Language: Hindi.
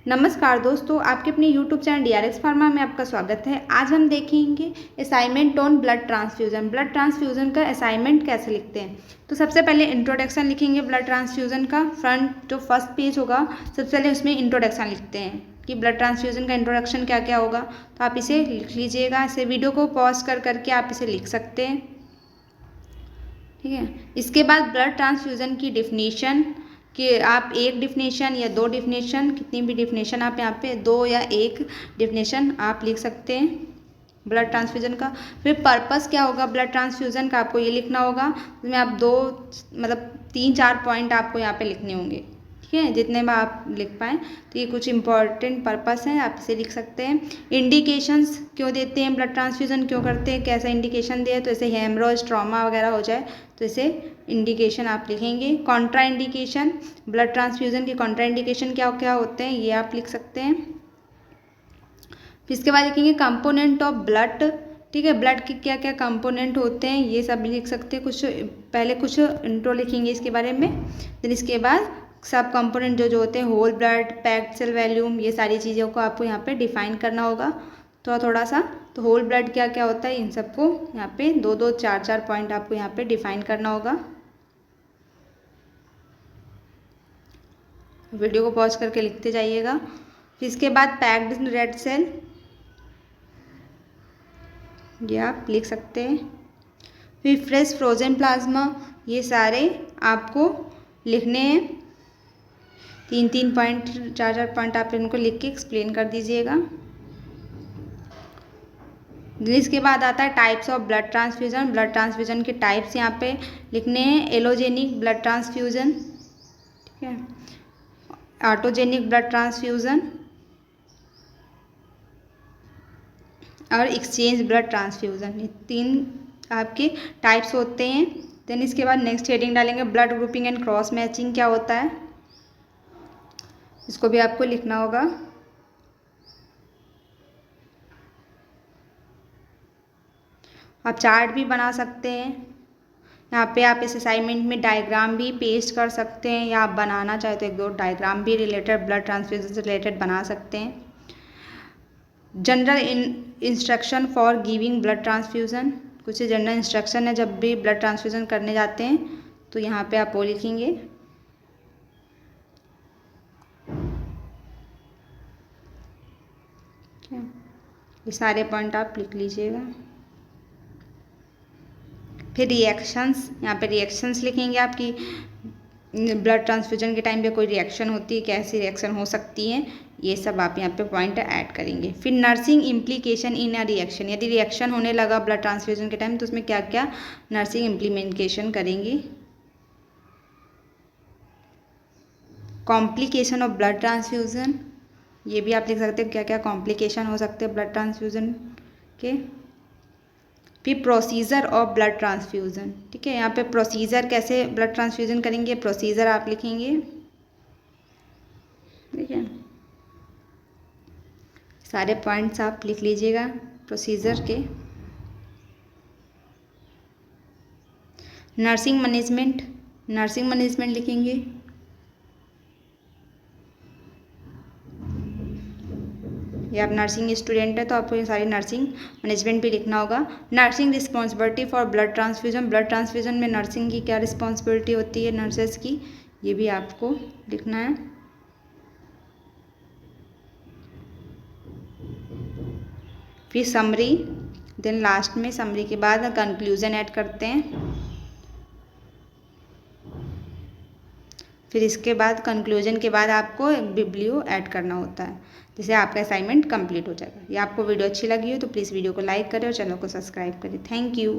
नमस्कार दोस्तों, आपके अपने YouTube चैनल DRX फार्मा में आपका स्वागत है। आज हम देखेंगे assignment on blood transfusion. Blood transfusion का असाइनमेंट कैसे लिखते हैं। तो सबसे पहले इंट्रोडक्शन लिखेंगे ब्लड ट्रांसफ्यूज़न का। फ्रंट जो फर्स्ट पेज होगा सबसे पहले उसमें इंट्रोडक्शन लिखते हैं कि ब्लड ट्रांसफ्यूज़न का इंट्रोडक्शन क्या क्या होगा। तो आप इसे लिख लीजिएगा। इसे वीडियो को पॉज कर करके आप इसे लिख सकते हैं, ठीक है। इसके बाद ब्लड ट्रांसफ्यूज़न की डिफिनीशन कि आप एक डिफिनेशन या दो डिफिनेशन, कितनी भी डिफिनेशन आप यहाँ पे दो या एक डिफिनेशन आप लिख सकते हैं ब्लड ट्रांसफ्यूज़न का। फिर पर्पस क्या होगा ब्लड ट्रांसफ्यूज़न का, आपको ये लिखना होगा। इसमें आप दो मतलब 3-4 पॉइंट आपको यहाँ पे लिखने होंगे, ठीक है, जितने में आप लिख पाएँ। तो ये कुछ इंपॉर्टेंट पर्पस हैं, आप इसे लिख सकते हैं। इंडिकेशंस क्यों देते हैं, ब्लड ट्रांसफ्यूज़न क्यों करते हैं, कैसा इंडिकेशन दिया, तो ऐसे हेमरोज ट्रॉमा वगैरह हो जाए तो इसे इंडिकेशन आप लिखेंगे। कॉन्ट्रा इंडिकेशन, ब्लड ट्रांसफ्यूज़न के कॉन्ट्रा इंडिकेशन क्या क्या होते हैं ये आप लिख सकते हैं। फिर इसके बाद लिखेंगे कंपोनेंट ऑफ ब्लड, ठीक है, ब्लड के क्या क्या कंपोनेंट होते हैं ये सब लिख सकते हैं। कुछ पहले कुछ इंट्रो लिखेंगे इसके बारे में, फिर इसके बाद सब कंपोनेंट जो जो होते हैं, whole blood, packed cell volume, ये सारी चीज़ों को आपको यहाँ पे डिफाइन करना होगा थोड़ा सा। तो होल ब्लड क्या क्या होता है इन सबको यहाँ पे 2-2, 4-4 पॉइंट आपको यहाँ पे डिफाइन करना होगा। वीडियो को पॉज करके लिखते जाइएगा। फिर इसके बाद पैक्ड रेड सेल, ये आप लिख सकते हैं। फिर फ्रेश फ्रोजन प्लाज्मा, ये सारे आपको लिखने हैं। 3-3 पॉइंट, 4-4 पॉइंट आप इनको लिख के एक्सप्लेन कर दीजिएगा। इसके बाद आता है types of blood transfusion. Blood transfusion के टाइप्स यहाँ पे लिखने हैं। एलोजेनिक ब्लड ट्रांसफ्यूज़न, ठीक है, ऑटोजेनिक ब्लड ट्रांसफ्यूज़न और एक्सचेंज ब्लड ट्रांसफ्यूज़न, ये 3 आपके टाइप्स होते हैं। देन इसके बाद नेक्स्ट हेडिंग डालेंगे blood grouping and cross matching क्या होता है, इसको भी आपको लिखना होगा। आप चार्ट भी बना सकते हैं। यहाँ पे आप इस असाइनमेंट में डायग्राम भी पेस्ट कर सकते हैं, या आप बनाना चाहे तो 1-2 डायग्राम भी रिलेटेड ब्लड ट्रांसफ्यूजन से रिलेटेड बना सकते हैं। General instruction for giving blood transfusion, कुछ जनरल इंस्ट्रक्शन है जब भी ब्लड ट्रांसफ्यूज़न करने जाते हैं तो यहाँ पे आप वो लिखेंगे। ये सारे पॉइंट आप लिख लीजिएगा। फिर रिएक्शंस, यहाँ पे रिएक्शंस लिखेंगे आपकी ब्लड ट्रांसफ्यूजन के टाइम पे कोई रिएक्शन होती है, कैसी रिएक्शन हो सकती है, ये सब आप यहाँ पे पॉइंट ऐड करेंगे। फिर nursing implication in a reaction, यदि रिएक्शन होने लगा ब्लड ट्रांसफ्यूजन के टाइम तो उसमें क्या क्या नर्सिंग इम्प्लीमेंटेशन करेंगे। कॉम्प्लिकेशन ऑफ ब्लड ट्रांसफ्यूजन, ये भी आप लिख सकते हैं क्या क्या कॉम्प्लिकेशन हो सकते हैं ब्लड ट्रांसफ्यूजन के। फिर प्रोसीजर ऑफ ब्लड ट्रांसफ्यूज़न, ठीक है, यहाँ पे प्रोसीजर कैसे ब्लड ट्रांसफ्यूज़न करेंगे प्रोसीजर आप लिखेंगे, ठीक है। सारे पॉइंट्स आप लिख लीजिएगा प्रोसीजर के। नर्सिंग मैनेजमेंट, नर्सिंग मैनेजमेंट लिखेंगे। या आप नर्सिंग स्टूडेंट है तो आपको ये सारी नर्सिंग मैनेजमेंट भी लिखना होगा। Nursing responsibility for blood transfusion, blood transfusion में नर्सिंग की क्या रिस्पॉन्सिबिलिटी होती है नर्सेस की, ये भी आपको लिखना है। फिर समरी, देन लास्ट में समरी के बाद कंक्लूजन ऐड करते हैं। फिर इसके बाद कंक्लूजन के बाद आपको बिब्लियो ऐड करना होता है, जिससे आपका असाइनमेंट कंप्लीट हो जाएगा। ये आपको वीडियो अच्छी लगी हो तो प्लीज़ वीडियो को लाइक करें और चैनल को सब्सक्राइब करें। Thank you.